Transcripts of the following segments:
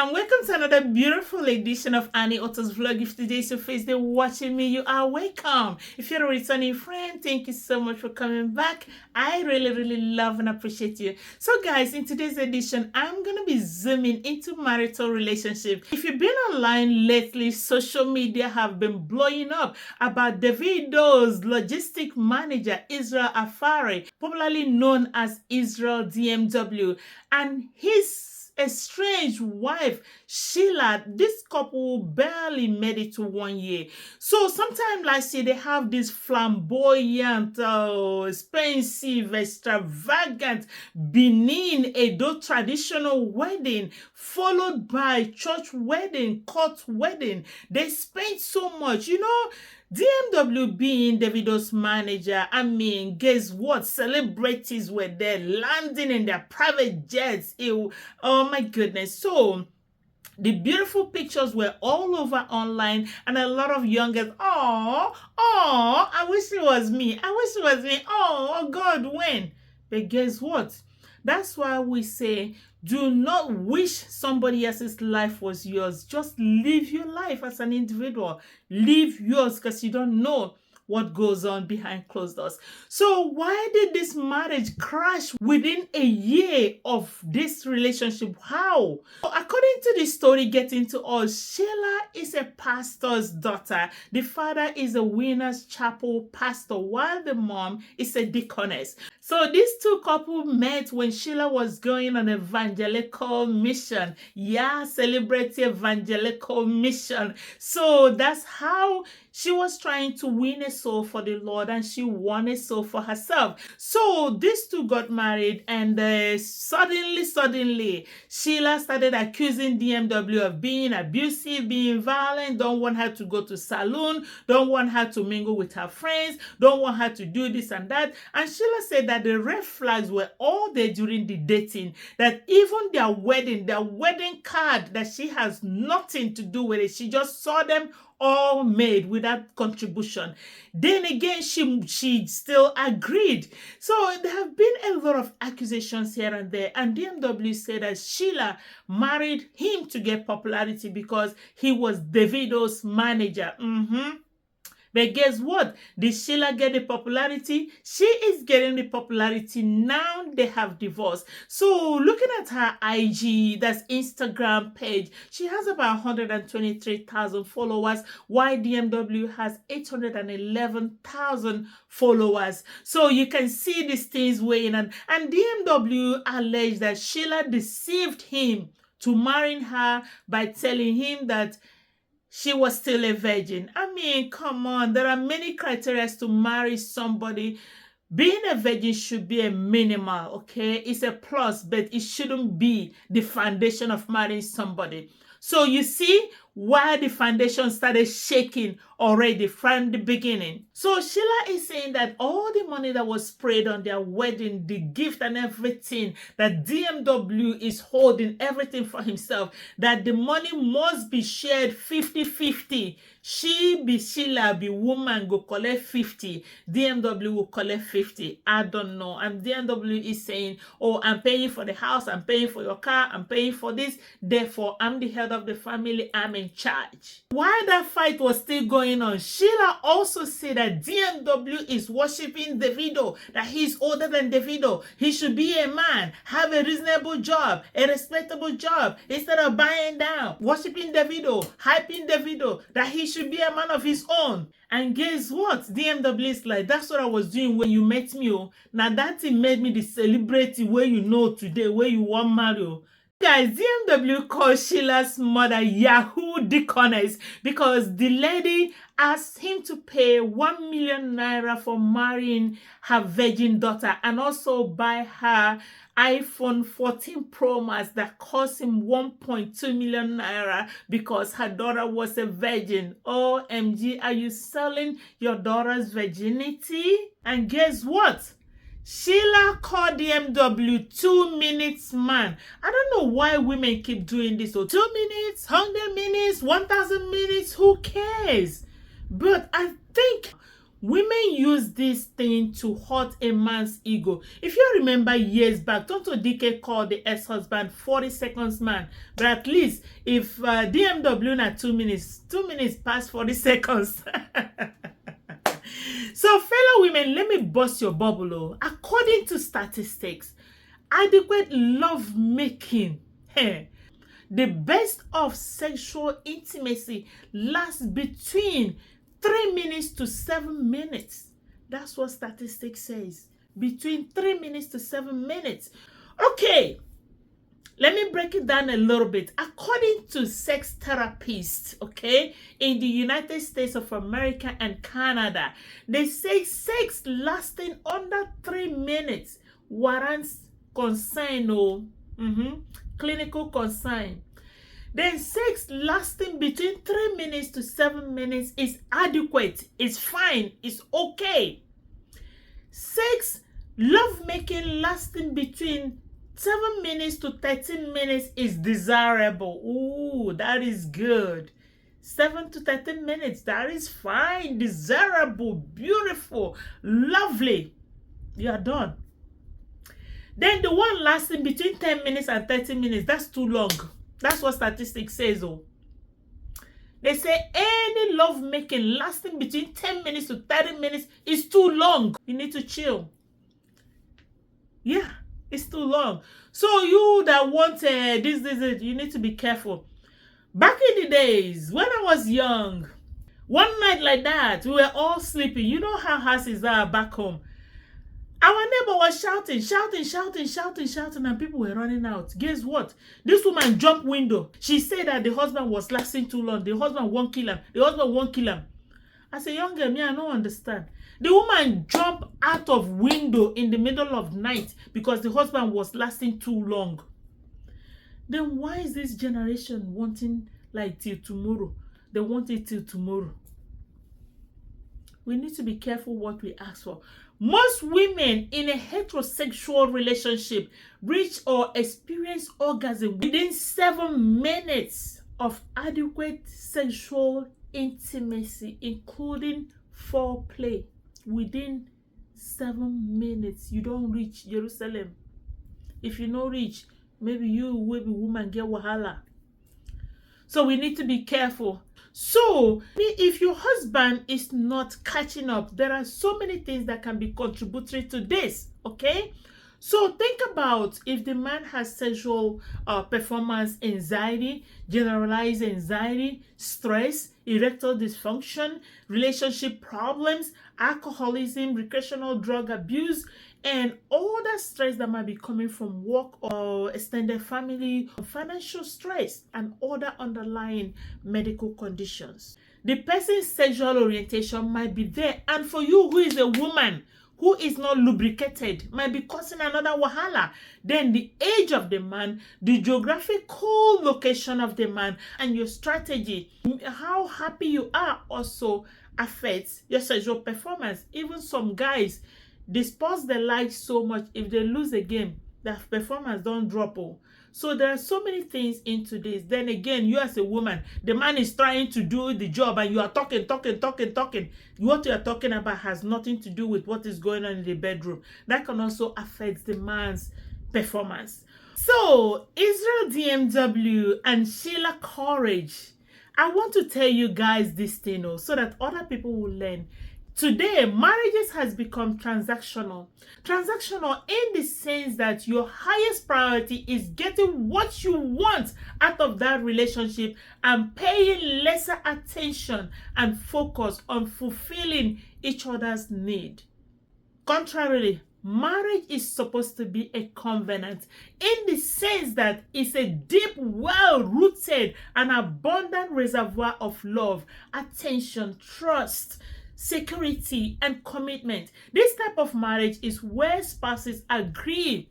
Welcome to another beautiful edition of Annie Otto's vlog. If today is your first day watching me, you are welcome. If you're a returning friend, thank you so much for coming back. I really love and appreciate you. So guys, in today's edition, I'm gonna be zooming into marital relationship. If you've been online lately, social media have been blowing up about Davido's Logistic manager, Israel Afari, popularly known as Israel DMW, and his estranged wife Sheila. This couple barely made it to 1 year. So sometime last year they have this flamboyant, expensive, extravagant Benin Edo traditional wedding, followed by church wedding, court wedding. They spent so much, DMW being Davido's manager, guess what? Celebrities were there landing in their private jets. Oh my goodness. So the beautiful pictures were all over online, and a lot of young girls, I wish it was me. Oh God, when? But guess what? That's why we say, do not wish somebody else's life was yours. Just live your life as an individual. Live yours, because you don't know what goes on behind closed doors. So why did this marriage crash within a year of this relationship? How? According to the story getting to us, Sheila is a pastor's daughter. The father is a Winners Chapel pastor, while the mom is a deaconess. So these two couples met when Sheila was going on evangelical mission. Yeah, celebrity evangelical mission. So that's how she was trying to win a soul for the Lord, and she won a soul for herself. So these two got married, and suddenly, Sheila started accusing DMW of being abusive, being violent, don't want her to go to salon, don't want her to mingle with her friends, don't want her to do this and that. And Sheila said that the red flags were all there during the dating, that even their wedding card, that she has nothing to do with it. She just saw them all made without contribution. Then again, she still agreed. So there have been a lot of accusations here and there, and DMW said that Sheila married him to get popularity because he was Davido's manager. But guess what? Did Sheila get the popularity? She is getting the popularity now. They have divorced. So looking at her IG, that's Instagram page, she has about 123,000 followers, while DMW has 811,000 followers. So you can see these things weighing on. And DMW alleged that Sheila deceived him to marrying her by telling him that she was still a virgin. Come on. There are many criteria to marry somebody. Being a virgin should be a minimal, okay? It's a plus, but it shouldn't be the foundation of marrying somebody. So you see why the foundation started shaking already from the beginning. So Sheila is saying that all the money that was sprayed on their wedding, the gift and everything, that DMW is holding everything for himself, that the money must be shared 50-50. She be Sheila, be woman, go collect 50. DMW will collect 50. I don't know. And DMW is saying, oh, I'm paying for the house, I'm paying for your car, I'm paying for this. Therefore, I'm the head of the family, I'm in charge. While that fight was still going on, Sheila also said that DMW is worshiping Davido, that he's older than Davido. He should be a man, have a reasonable job, a respectable job, instead of buying down, worshiping Davido, hyping Davido, that he should be a man of his own. And guess what? DMW is like, that's what I was doing when you met me. Now that thing made me the celebrity where you know today, where you want Mario. Guys, DMW called Sheila's mother Yahoo Deaconess because the lady asked him to pay 1 million naira for marrying her virgin daughter, and also buy her iPhone 14 Pro Max that cost him 1.2 million naira because her daughter was a virgin. OMG, are you selling your daughter's virginity? And guess what? Sheila called DMW 2 minutes man. I don't know why women keep doing this. So 2 minutes, 100 minutes, 1,000 minutes, who cares? But I think Women use this thing to hurt a man's ego. If you remember years back, Tonto DK called the ex-husband 40 seconds man. But at least if DMW na 2 minutes, 2 minutes past 40 seconds. So fellow women, let me bust your bubble. According to statistics, adequate love making, the best of sexual intimacy lasts between 3 minutes to 7 minutes. That's what statistics says. Between 3 minutes to 7 minutes. Okay, let me break it down a little bit. According to sex therapists, okay, in the United States of America and Canada, they say sex lasting under 3 minutes warrants concern, clinical concern. Then sex lasting between 3 minutes to 7 minutes is adequate, is fine, is okay. Sex lovemaking lasting between 7 minutes to 13 minutes is desirable. Ooh, that is good. 7 to 13 minutes, that is fine, desirable, beautiful, lovely. You are done. Then the one lasting between 10 minutes and 13 minutes, that's too long. That's what statistics says. They say any lovemaking lasting between 10 minutes to 30 minutes is too long. You need to chill. Yeah, it's too long. So you that want this, you need to be careful. Back in the days, when I was young, one night like that, we were all sleeping. You know how houses are back home. Our neighbor was shouting, and people were running out. Guess what? This woman jumped window. She said that the husband was lasting too long. The husband won't kill him. The husband won't kill him. As a young girl, I don't understand. The woman jumped out of window in the middle of night because the husband was lasting too long. Then why is this generation wanting like till tomorrow? They want it till tomorrow. We need to be careful what we ask for. Most women in a heterosexual relationship reach or experience orgasm within 7 minutes of adequate sexual intimacy, including foreplay. Within 7 minutes, you don't reach Jerusalem. If you don't reach, maybe you will be woman get wahala. So we need to be careful. So if your husband is not catching up, there are so many things that can be contributory to this, okay? So think about if the man has sexual performance anxiety, generalized anxiety, stress, erectile dysfunction, relationship problems, alcoholism, recreational drug abuse, and all that stress that might be coming from work or extended family, financial stress, and other underlying medical conditions. The person's sexual orientation might be there, and for you who is a woman who is not lubricated, might be causing another wahala. Then the age of the man, the geographical location of the man, and your strategy, how happy you are also affects your sexual performance. Even some guys, they sports they like so much, if they lose a game, their performance don't drop. So there are so many things into this. Then again, you as a woman, the man is trying to do the job and you are talking. What you are talking about has nothing to do with what is going on in the bedroom. That can also affect the man's performance. So Israel DMW and Sheila Courage, I want to tell you guys this thing so that other people will learn. Today, marriages has become transactional. Transactional in the sense that your highest priority is getting what you want out of that relationship and paying lesser attention and focus on fulfilling each other's need. Contrarily, marriage is supposed to be a covenant in the sense that it's a deep, well-rooted and abundant reservoir of love, attention, trust, security, and commitment. This type of marriage is where spouses agree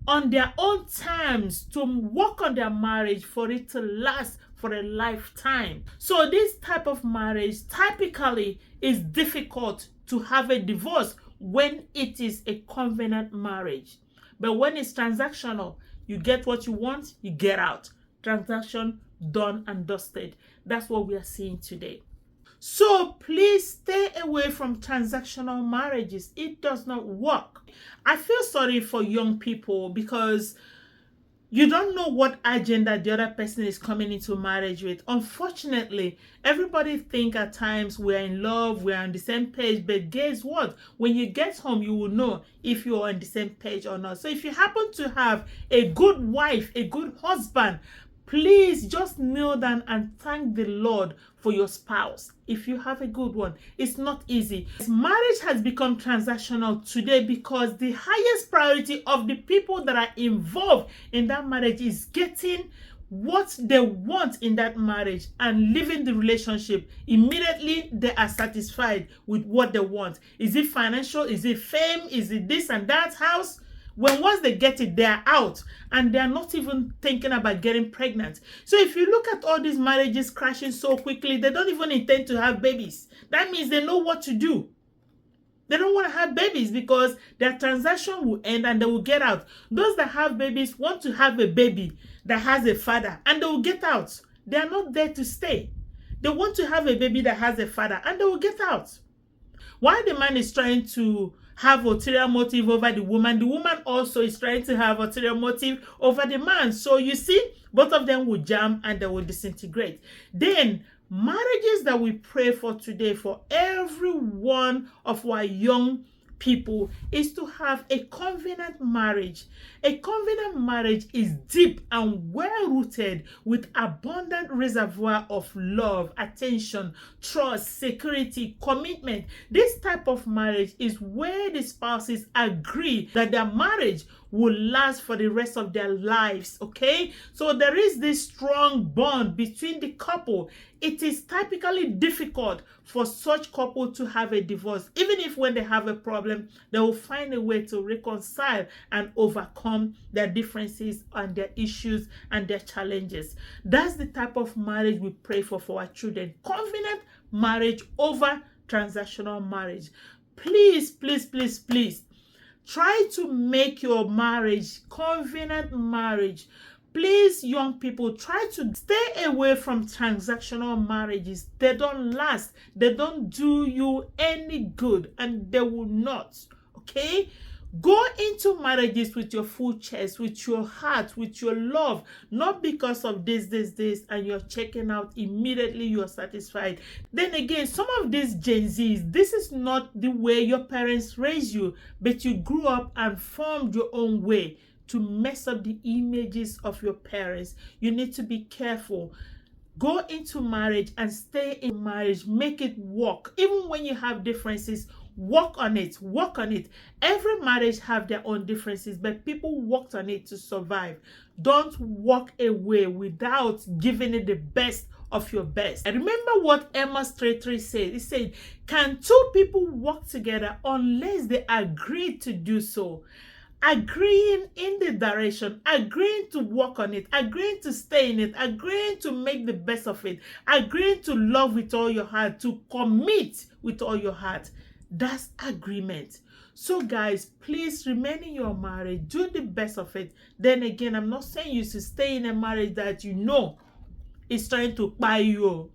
on their own terms to work on their marriage for it to last for a lifetime. So this type of marriage typically is difficult to have a divorce when it is a covenant marriage. But when it's transactional, you get what you want, you get out. Transaction done and dusted. That's what we are seeing today. So please stay away from transactional marriages. It does not work. I feel sorry for young people because you don't know what agenda the other person is coming into marriage with. Unfortunately, everybody think at times we're in love, we're on the same page, but guess what? When you get home, you will know if you're on the same page or not. So if you happen to have a good wife, a good husband, please just kneel down and thank the Lord for your spouse. If you have a good one, it's not easy. Marriage has become transactional today because the highest priority of the people that are involved in that marriage is getting what they want in that marriage and leaving the relationship. Immediately they are satisfied with what they want. Is it financial? Is it fame? Is it this and that house? When once they get it, they are out and they are not even thinking about getting pregnant. So if you look at all these marriages crashing so quickly, they don't even intend to have babies. That means they know what to do. They don't want to have babies because their transaction will end and they will get out. Those that have babies want to have a baby that has a father and they will get out. They are not there to stay. They want to have a baby that has a father and they will get out. While the man is trying to have ulterior motive over the woman also is trying to have ulterior motive over the man. So you see, both of them will jam and they will disintegrate. Then marriages that we pray for today for every one of our young people is to have a covenant marriage. A covenant marriage is deep and well rooted with abundant reservoir of love, attention, trust, security, commitment. This type of marriage is where the spouses agree that their marriage will last for the rest of their lives. Okay, so there is this strong bond between the couple. It is typically difficult for such couple to have a divorce. Even if when they have a problem, they will find a way to reconcile and overcome their differences and their issues and their challenges. That's the type of marriage we pray for our children. Covenant marriage over transactional marriage. Please, please, please, please try to make your marriage covenant marriage. Please, young people, try to stay away from transactional marriages. They don't last. They don't do you any good, and they will not. Okay? Go into marriages with your full chest, with your heart, with your love, not because of this, and you're checking out immediately, you're satisfied. Then again, some of these Gen Zs, this is not the way your parents raised you, but you grew up and formed your own way to mess up the images of your parents. You need to be careful. Go into marriage and stay in marriage. Make it work. Even when you have differences, work on it. Work on it. Every marriage have their own differences, but people worked on it to survive. Don't walk away without giving it the best of your best. And remember what Amos 3:3 said. It said, can two people work together unless they agree to do so? Agreeing in the direction, agreeing to work on it, agreeing to stay in it, agreeing to make the best of it, agreeing to love with all your heart, to commit with all your heart. That's agreement. So guys, please remain in your marriage, do the best of it. Then again, I'm not saying you should stay in a marriage that you know is trying to buy you.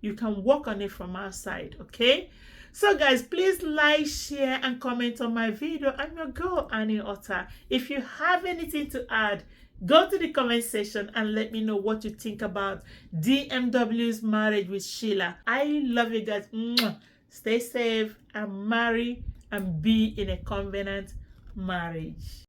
You can work on it from outside, okay? So guys, please like, share, and comment on my video. I'm your girl, Annie Otta. If you have anything to add, go to the comment section and let me know what you think about DMW's marriage with Sheila. I love you guys. Stay safe and marry and be in a covenant marriage.